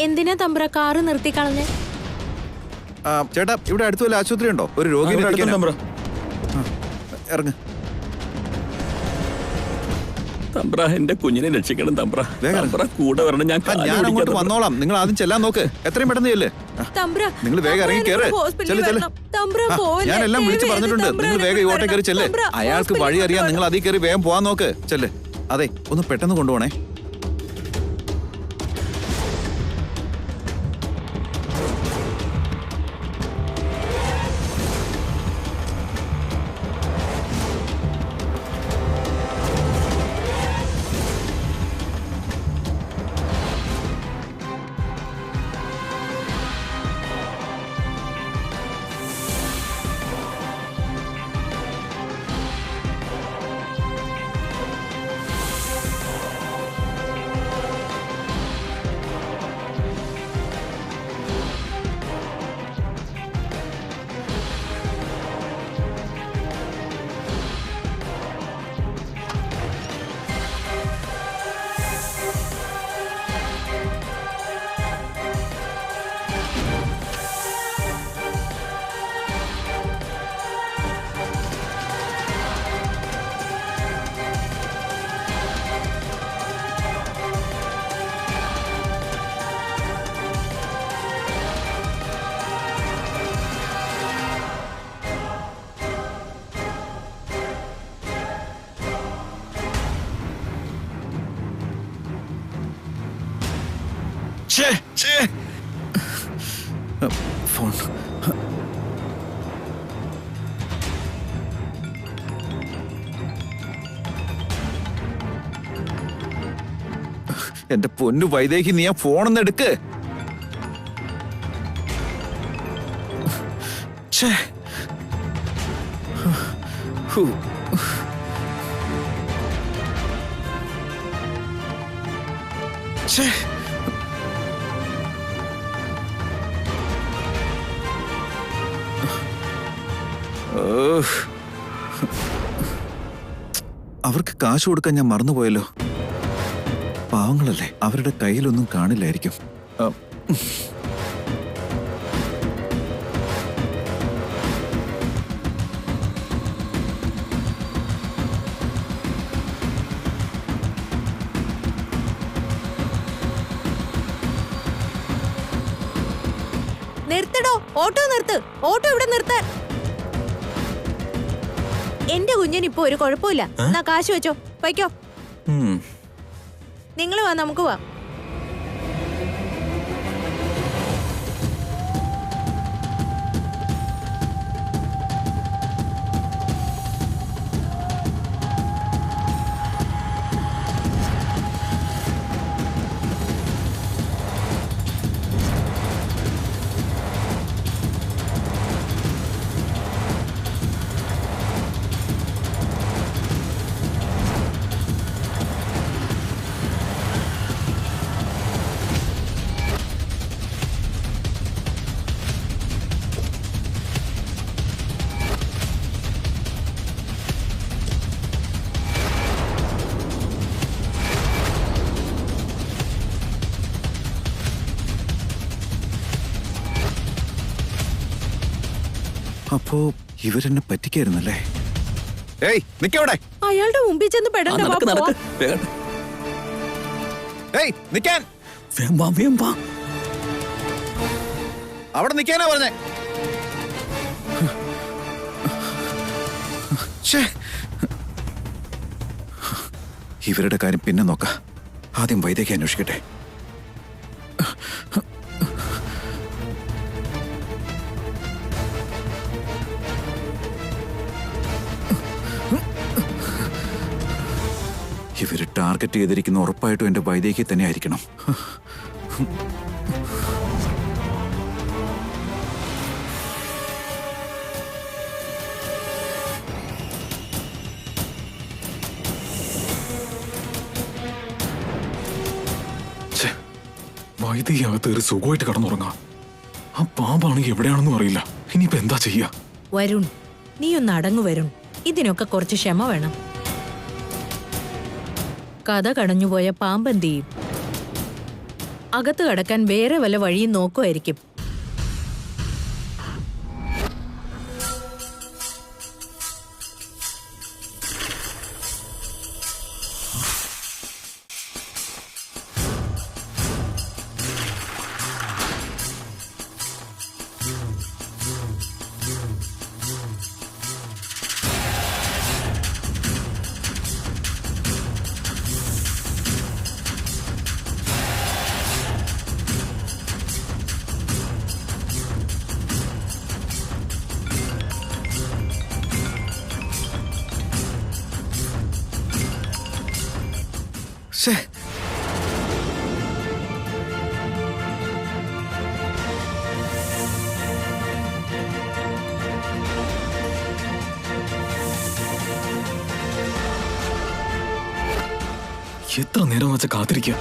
എന്തിനാ തമ്പ്ര കാറ് നിർത്തിക്കളഞ്ഞേ? ചേട്ടാ, ഇവിടെ അടുത്ത് വല്ല ആശുപത്രി ഉണ്ടോ? ഒരു രോഗിയെ ഇറങ്ങ്. തമ്പ്ര, എന്റെ കുഞ്ഞിനെ രക്ഷിക്കണം തമ്പ്ര. തമ്പ്ര കൂടെ വരണം. ഞാൻ അങ്ങോട്ട് വന്നോളാം. നിങ്ങൾ ആദ്യം ചെല്ലാൻ നോക്ക്. എത്രയും പെട്ടെന്ന് ചെല്ല്. നിങ്ങൾ വേഗം ഇറങ്ങി കയറ്. ഞാൻ എല്ലാം വിളിച്ചു പറഞ്ഞിട്ടുണ്ട്. നിങ്ങൾ വേഗം ഇങ്ങോട്ടേ കയറി ചെല്ല്. അയാൾക്ക് വഴി അറിയാൻ. നിങ്ങൾ അതിൽ കയറി വേഗം പോവാൻ നോക്ക്. ചെല്ല്. അതെ, ഒന്ന് പെട്ടെന്ന് കൊണ്ടുപോണേ. ഫോൺ. എന്റെ പൊന്നു വൈദേഹി, നീ ആ ഫോണൊന്ന് എടുക്ക്. അവർക്ക് കാശ് കൊടുക്കാൻ ഞാൻ മറന്നുപോയല്ലോ. പാവങ്ങളല്ലേ, അവരുടെ കയ്യിലൊന്നും കാണില്ലായിരിക്കും. നിർത്തടോ, ഓട്ടോ നിർത്ത്. ഓട്ടോ ഇവിടെ നിർത്താൻ. എന്റെ കുഞ്ഞിനിപ്പോ ഒരു കുഴപ്പമില്ല. എന്നാ കാശ് വെച്ചോ, വയ്ക്കോ. നിങ്ങൾ വാ, നമുക്ക് വാ. അപ്പോ ഇവരെന്നെ പറ്റിക്കായിരുന്നല്ലേ? ഏയ്, നിക്കവിടെ. അയാളുടെ മുമ്പിൽ ചെന്ന് പെടണ്ട. ഏയ്, നിക്കാൻ. അവിടെ നിക്കാനാ പറഞ്ഞേ. ഇവരുടെ കാര്യം പിന്നെ നോക്കാം. ആദ്യം വൈദ്യക്ക് അന്വേഷിക്കട്ടെ. ഇവര് ടാർഗറ്റ് ചെയ്തിരിക്കുന്ന ഉറപ്പായിട്ടും എന്റെ വൈദ്യക്ക് തന്നെ ആയിരിക്കണം. വൈദ്യകത്ത് ഒരു സുഖമായിട്ട് കടന്നുറങ്ങാം. ആ പാമ്പാണെങ്കിൽ എവിടെയാണെന്നും അറിയില്ല. ഇനിയിപ്പോ എന്താ ചെയ്യാ? വരുൺ, നീ ഒന്ന് അടങ്ങു വരുൺ. ഇതിനൊക്കെ കുറച്ച് ക്ഷമ വേണം. കഥ കടഞ്ഞുപോയ പാമ്പെന്ത് ചെയ്യും? അകത്ത് കടക്കാൻ വേറെ വല്ല വഴിയും നോക്കുമായിരിക്കും. ശ്ശേ. എത്ര നേരം വെച്ച കാത്തിരിക്കുക.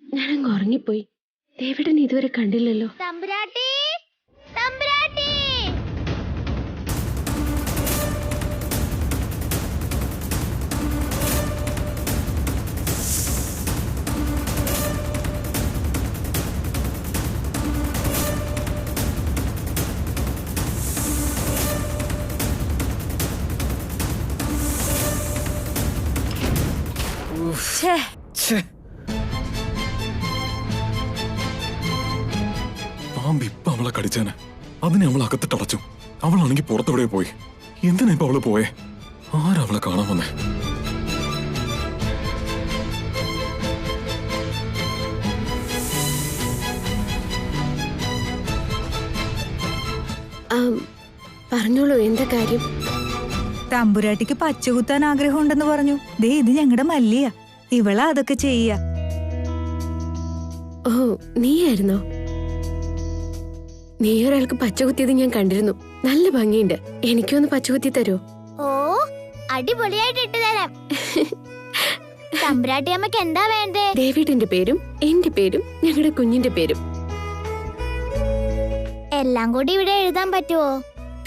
ഞാനങ്ങ് ഉറങ്ങിപ്പോയി. ദേവേട്ടനെ ഇതുവരെ കണ്ടില്ലല്ലോ. തമ്പുരാട്ടി, തമ്പുരാട്ടി. പാമ്പ് ഇപ്പൊ അവളെ കടിച്ചേനെ. അതിനെ അവൾ അകത്തിട്ടടച്ചു. അവളാണെങ്കിൽ പുറത്തെവിടെ പോയി. എന്തിനാ ഇപ്പൊ അവള് പോയേ? ആരാ അവളെ കാണാൻ വന്നേ? പറഞ്ഞോളൂ, എന്താ കാര്യം? തമ്പുരാട്ടിക്ക് പച്ചകുത്താൻ ആഗ്രഹമുണ്ടെന്ന് പറഞ്ഞു. ദേ ഇത് ഞങ്ങളുടെ മല്ലിയ. ഇവളാ അതൊക്കെ ചെയ്യ. ഓ, നീയായിരുന്നോ? നീ ഒരാൾക്ക് പച്ചകുത്തിയത് ഞാൻ കണ്ടിരുന്നു. നല്ല ഭംഗിയുണ്ട്. എനിക്കൊന്ന് പച്ചകുത്തി തരോ? ഓ, അടിപൊളിയായിട്ട് ഇട്ടു തരാം. തമ്പുരാട്ടി അമ്മക്ക് എന്താ വേണ്ടേ? ദേവേട്ടന്റെ പേരും എന്റെ പേരും ഞങ്ങളുടെ കുഞ്ഞിന്റെ പേരും. എല്ലാം കൂടി ഇവിടെ എഴുതാൻ പറ്റുമോ?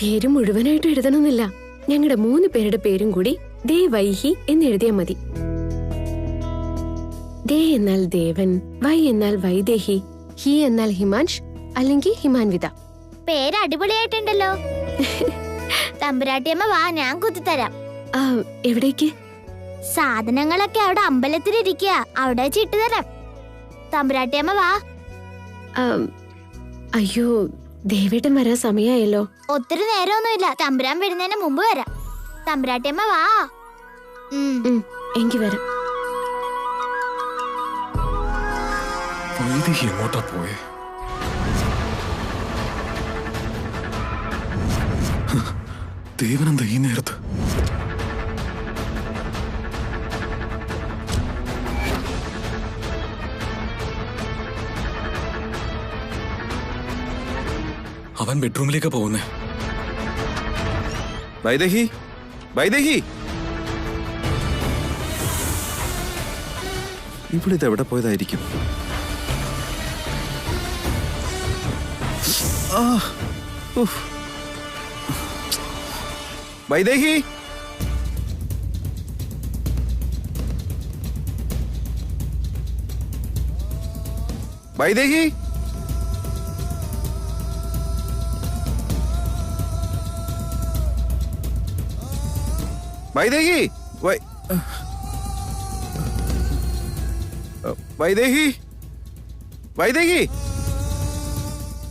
പേര് മുഴുവനായിട്ട് എഴുതണമെന്നില്ല. ഞങ്ങളുടെ 3 പേരുടെ പേരും കൂടി ദേ വൈഹി എന്ന് എഴുതിയാൽ മതി. ദേ എന്നാൽ ദേവൻ, വൈ എന്നാൽ വൈദേഹി, ഹി എന്നാൽ ഹിമാൻഷ് അല്ലെങ്കിൽ ഹിമാൻവിത. പേര് അടിപൊളിയായിട്ടുണ്ടല്ലോ. തമ്പുരാട്ടിയമ്മ വാ, ഞാൻ കുത്തിത്തരാം. എവിടേക്ക്? സാധനങ്ങളൊക്കെ അവിടെ അമ്പലത്തിലിരിക്കുക. അവിടെ വെച്ച് ഇട്ടുതരാം. തമ്പുരാട്ടിയമ്മ വാ. അയ്യോ, ദേവേട്ടൻ വരാൻ സമയമായല്ലോ. ഒത്തിരി നേരമൊന്നുമില്ല. തമ്പുരാൻ വരുന്നതിന് മുമ്പ് വരാം. തമ്പുരാട്ടിയമ്മ വാ. എങ്കി വരാം. വൈദേഹി എങ്ങോട്ടാ പോയേ? ദേവനെന്താ ഈ നേരത്ത്? അവൻ ബെഡ്റൂമിലേക്കാ പോകുന്നേ. വൈദേഹി, വൈദേഹി, ഇവിളിത് എവിടെ പോയതായിരിക്കും? വൈദേഹി, വൈദേഹി, വൈദേഹി, വൈദേഹി, വൈദേഹി,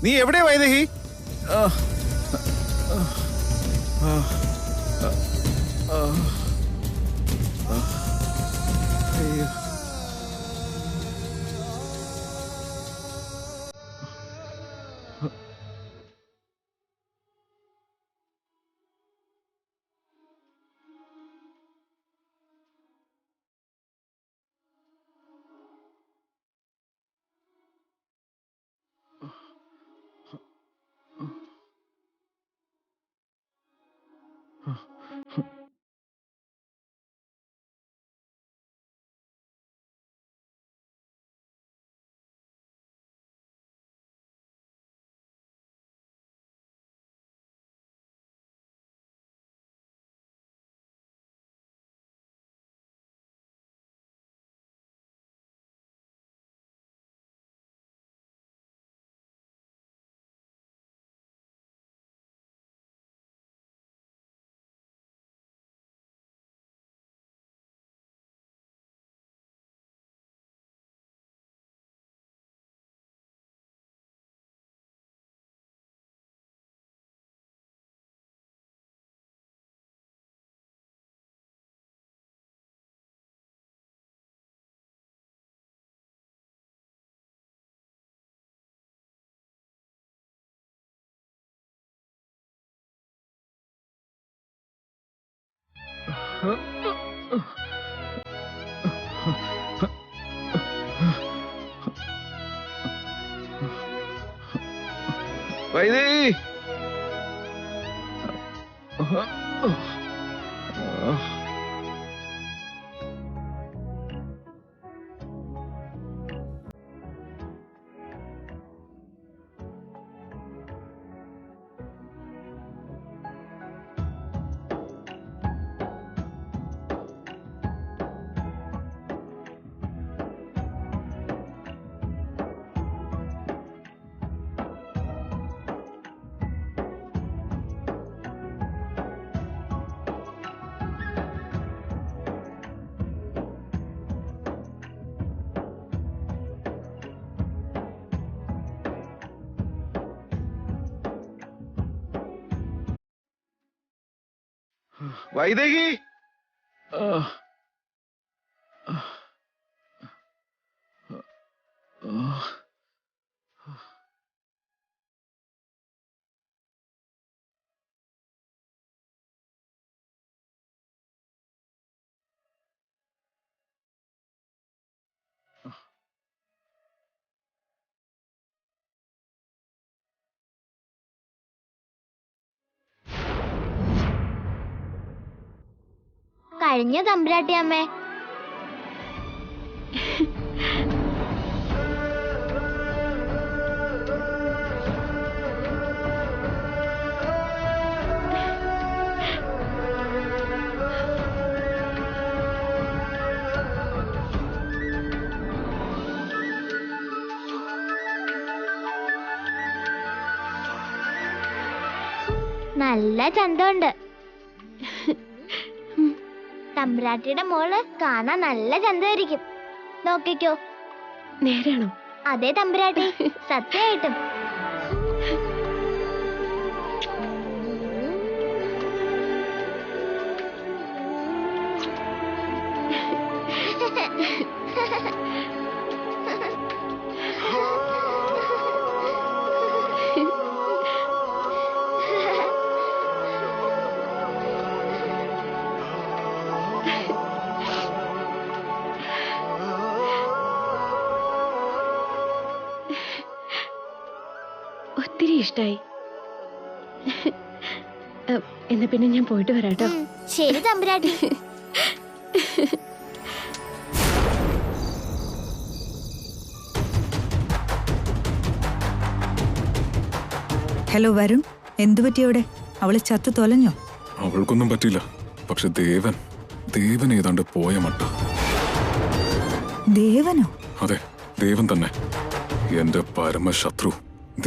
നീ എവിടെയാ വൈദേഹി? വൈദേഹി, വൈദേഹി, കഴിഞ്ഞു തമ്പുരാട്ടി അമ്മേ. നല്ല ചന്തമുണ്ട്. തമ്പുരാട്ടിയുടെ മോള് കാണാൻ നല്ല ചന്തമായിരിക്കും. നോക്കിക്കോ. നേരാണോ? അതെ തമ്പുരാട്ടി, സത്യമായിട്ടും. ഒത്തിരി ഇഷ്ടായി. എന്നാ പിന്നെ ഞാൻ പോയിട്ട് വരാട്ടോ. ശരി തമ്പുരാട്ടി. ഹലോ വരുൺ, എന്തു പറ്റിയോടെ? അവള് ചത്തു തൊലഞ്ഞോ? അവൾക്കൊന്നും പറ്റില്ല. പക്ഷെ ദേവൻ ഏതാണ്ട് പോയ മട്ട. ദേവനോ? അതെ, ദേവൻ തന്നെ. എന്റെ പരമശത്രു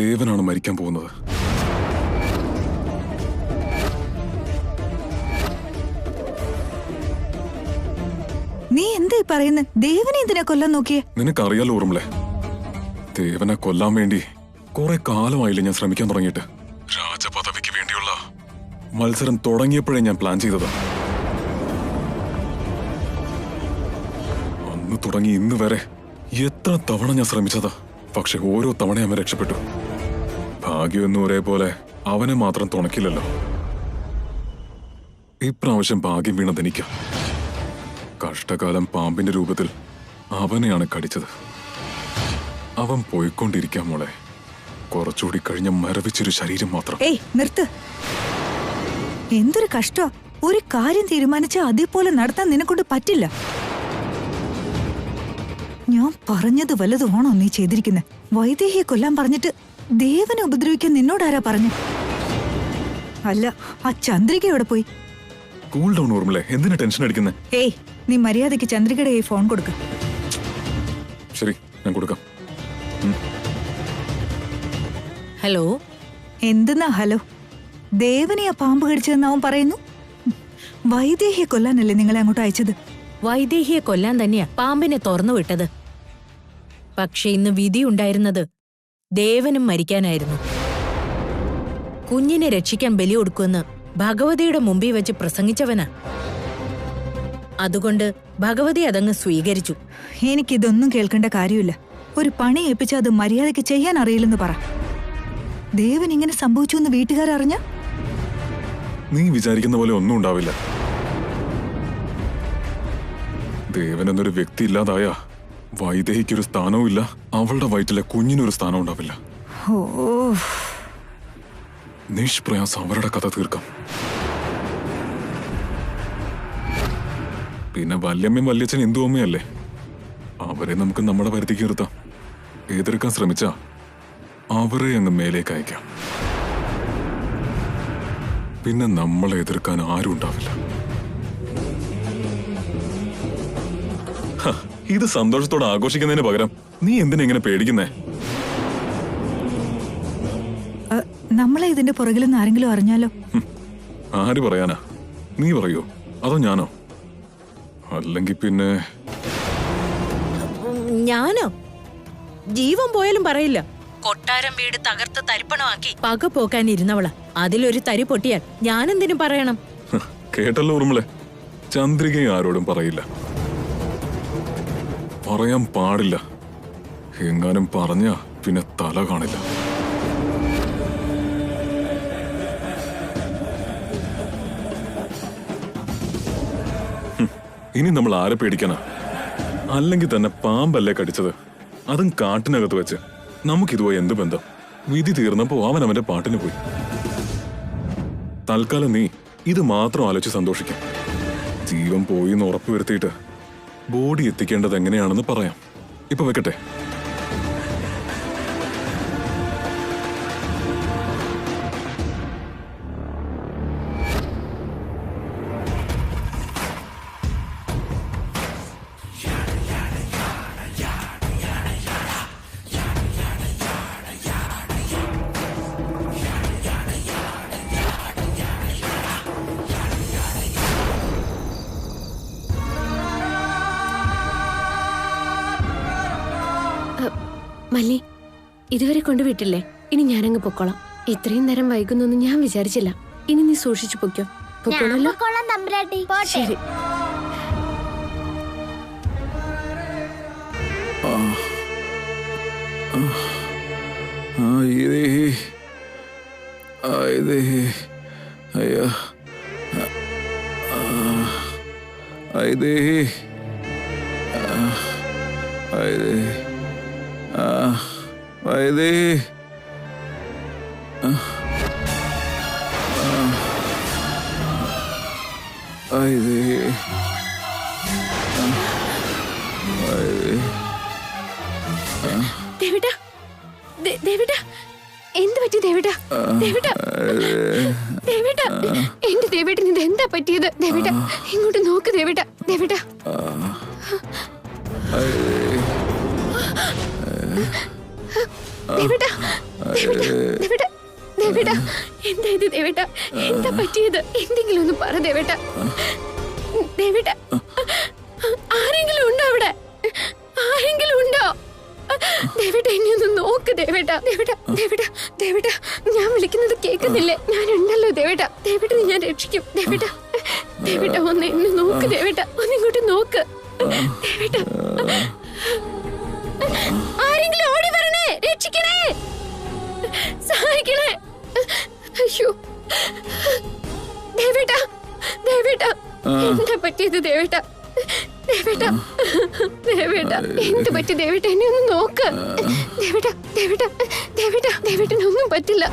ദേവനാണ് മരിക്കാൻ പോകുന്നത്. നീ എന്തായി പറയുന്നത്? ദേവനെ എന്തിനാ കൊല്ലാൻ നോക്കിയേ? നിനക്കറിയാലോ ഊർമിളെ, ദേവനെ കൊല്ലാൻ വേണ്ടി കുറെ കാലമായില്ലേ ഞാൻ ശ്രമിക്കാൻ തുടങ്ങിയിട്ട്. രാജപദവിക്ക് വേണ്ടിയുള്ള മത്സരം തുടങ്ങിയപ്പോഴേ ഞാൻ പ്ലാൻ ചെയ്തത്. അന്ന് തുടങ്ങി ഇന്ന് വരെ എത്ര തവണ ഞാൻ ശ്രമിച്ചതാ. പക്ഷെ ഓരോ തവണ അവൻ രക്ഷപ്പെട്ടു. ഭാഗ്യമൊന്നും ഒരേപോലെ അവനെ മാത്രം തുണക്കില്ലല്ലോ. ഇപ്രാവശ്യം ഭാഗ്യം വീണത് എനിക്ക്. കഷ്ടകാലം പാമ്പിന്റെ രൂപത്തിൽ അവനെയാണ് കടിച്ചത്. അവൻ പോയിക്കൊണ്ടിരിക്കാം മോളെ. കുറച്ചുകൂടി കഴിഞ്ഞ മരവിച്ചൊരു ശരീരം മാത്രം. ഏയ് നിർത്ത്. എന്തൊരു കഷ്ടോ. ഒരു കാര്യം തീരുമാനിച്ച അതേപോലെ നടത്താൻ നിന്നെക്കൊണ്ട് പറ്റില്ല. ഞാൻ പറഞ്ഞത് വല്ലതുമാണോ നീ ചെയ്തിരിക്കുന്നത്? വൈദേഹിയെ കൊല്ലാൻ പറഞ്ഞിട്ട് ദേവനെ ഉപദ്രവിക്കാൻ നിന്നോടാരാ പറഞ്ഞു? അല്ല, ആ ചന്ദ്രിക എവിടെ പോയി? കൂൾ ഡൗൺ ഊർമിളെ, എന്തിനാ ടെൻഷൻ അടിക്കുന്നത്? ഏയ്, നീ മര്യാദയ്ക്ക് ചന്ദ്രികയുടെ ഈ ഫോൺ കൊടുക്ക. ശരി, ഞാൻ കൊടുക്കാം. ഹലോ. എന്തെന്നാ ഹലോ? ദേവനെയാ പാമ്പ് കടിച്ചതെന്ന് അവൻ പറയുന്നു. വൈദേഹിയെ കൊല്ലാനല്ലേ നിങ്ങളെ അങ്ങോട്ട് അയച്ചത്? വൈദേഹിയെ കൊല്ലാൻ തന്നെയാ പാമ്പിനെ തുറന്നു വിട്ടത്. പക്ഷെ ഇന്ന് വിധി ഉണ്ടായിരുന്നത് ദേവനും മരിക്കാനായിരുന്നു. കുഞ്ഞിനെ രക്ഷിക്കാൻ ബലി കൊടുക്കുമെന്ന് ഭഗവതിയുടെ മുമ്പിൽ വെച്ച് പ്രസംഗിച്ചവനാ. അതുകൊണ്ട് ഭഗവതി അതങ്ങ് സ്വീകരിച്ചു. എനിക്കിതൊന്നും കേൾക്കേണ്ട കാര്യമില്ല. ഒരു പണി ഏൽപ്പിച്ചാൽ അത് മര്യാദയ്ക്ക് ചെയ്യാൻ അറിയില്ലെന്ന് പറ. ദേവൻ ഇങ്ങനെ സംഭവിച്ചു എന്ന് വീട്ടുകാരറിഞ്ഞ? നീ വിചാരിക്കുന്ന പോലെ ഒന്നും ഉണ്ടാവില്ല. ദേവൻ എന്നൊരു വ്യക്തി ഇല്ലാതായ വൈദേഹിക്കൊരു സ്ഥാനവും ഇല്ല, അവളുടെ വയറ്റിലെ കുഞ്ഞിനൊരു സ്ഥാനം ഉണ്ടാവില്ല. ഓ, നിഷ്പ്രയാസം അവരുടെ കഥ തീർക്കാം. പിന്നെ വല്യമ്മയും വല്യച്ഛൻ എന്തു അമ്മയല്ലേ, അവരെ നമുക്ക് നമ്മുടെ പരിധിക്ക് നിർത്താം. എതിർക്കാൻ ശ്രമിച്ചാ അവരെ അങ്ങ് മേലേക്ക് അയക്കാം. പിന്നെ നമ്മളെ എതിർക്കാൻ ആരും ഉണ്ടാവില്ല. ഇത് സന്തോഷത്തോടെ ആഘോഷിക്കുന്നതിന് പകരം നീ എന്തിനാ ഇങ്ങനെ പേടിക്കുന്നേ? നമ്മളെ ഇതിന്റെ പുറകിലെന്ന് ആരെങ്കിലും അറിഞ്ഞാലോ? ആര് പറയാനാ? നീ പറയോ അതോ ഞാനോ? അല്ലെങ്കിൽ പിന്നെ ഞാനോ? ജീവൻ പോയാലും പറയില്ല. കൊട്ടാരം വീട് തകർത്ത് തരിപ്പണമാക്കി പക പോക്കാനിരുന്നവളാ. അതിലൊരു തരി പൊട്ടിയാൽ ഞാനെന്തിനു പറയണം? കേട്ടല്ലോ ഊർമിളെ, ചന്ദ്രികയും ആരോടും പറയില്ല, പറയാൻ പാടില്ല. എങ്ങാനും പറഞ്ഞ പിന്നെ തല കാണില്ല. ഇനി നമ്മൾ ആരെ പേടിക്കാനാ? അല്ലെങ്കിൽ തന്നെ പാമ്പല്ലേ കടിച്ചത്, അതും കാട്ടിനകത്ത് വെച്ച്. നമുക്കിതുപോയി എന്ത് ബന്ധം? വിധി തീർന്നപ്പോ അവൻ അവന്റെ പാട്ടിന് പോയി. തൽക്കാലം നീ ഇത് മാത്രം ആലോചിച്ച് സന്തോഷിക്കും. ജീവൻ പോയി എന്ന് ഉറപ്പുവരുത്തിയിട്ട് ബോഡി എത്തിക്കേണ്ടത് എങ്ങനെയാണെന്ന് പറയാം. ഇപ്പൊ വെക്കട്ടെ. മല്ലി, ഇതുവരെ കൊണ്ടുവിട്ടില്ലേ? ഇനി ഞാനങ്ങ് പൊക്കോളാം. ഇത്രയും നേരം വൈകുന്നൊന്നും ഞാൻ വിചാരിച്ചില്ല. ഇനി നീ സൂക്ഷിച്ചു പൊക്കോ. പൊക്കോളല്ലോ. ശരി. എന്ത് പറ്റി ദേവേട്ട? ദേവേട്ട, ദേവേട്ട, എന്റെ ദേവേട്ടന് ഇത് എന്താ പറ്റിയത്? ദേവേട്ട, ഇങ്ങോട്ട് നോക്ക് ദേവേട്ട. ദേവേട്ട, ദേവേട്ട, ദേവേട്ട, ദേവേട്ട, ദേവേട്ട, എന്താ ഇത് ദേവേട്ട? എന്താ പറ്റിയത്? എന്തെങ്കിലും ഒന്ന് പറ ദേവേട്ട. ദേവേട്ട, ആരെങ്കിലും ഉണ്ടോ അവിടെ? ആരെങ്കിലും ഉണ്ടോ? ദേവേട്ട, എന്നെ ഒന്ന് നോക്ക് ദേവേട്ട. ദേവേട്ട, ദേവേട്ട, ദേവേട്ട, ഞാൻ വിളിക്കുന്നത് കേൾക്കുന്നില്ലേ? ഞാൻ ഉണ്ടല്ലോ ദേവേട്ട. ദേവേട്ടനെ ഞാൻ രക്ഷിക്കും ദേവേട്ട. ദേവേട്ട, ഒന്ന് എന്നെ നോക്ക് ദേവേട്ട. ഒന്നിങ്ങോട്ട് നോക്ക് ദേവേട്ട. ആരെങ്കിലും ഓടി വരണേ, രക്ഷിക്കണേ, സഹായിക്കണേ. അയ്യോ ദേവേട്ട, ദേവേട്ട, എന്താ പറ്റിയത് ദേവേട്ട? ദേവേട്ട, ദേവേട്ട, എന്ത് പറ്റി ദേവേട്ട? എന്നെ ഒന്ന് നോക്ക് ദേവേട്ട. ദേവേട്ട, ദേവേട്ട, ദേവേട്ടനൊന്നും പറ്റില്ല.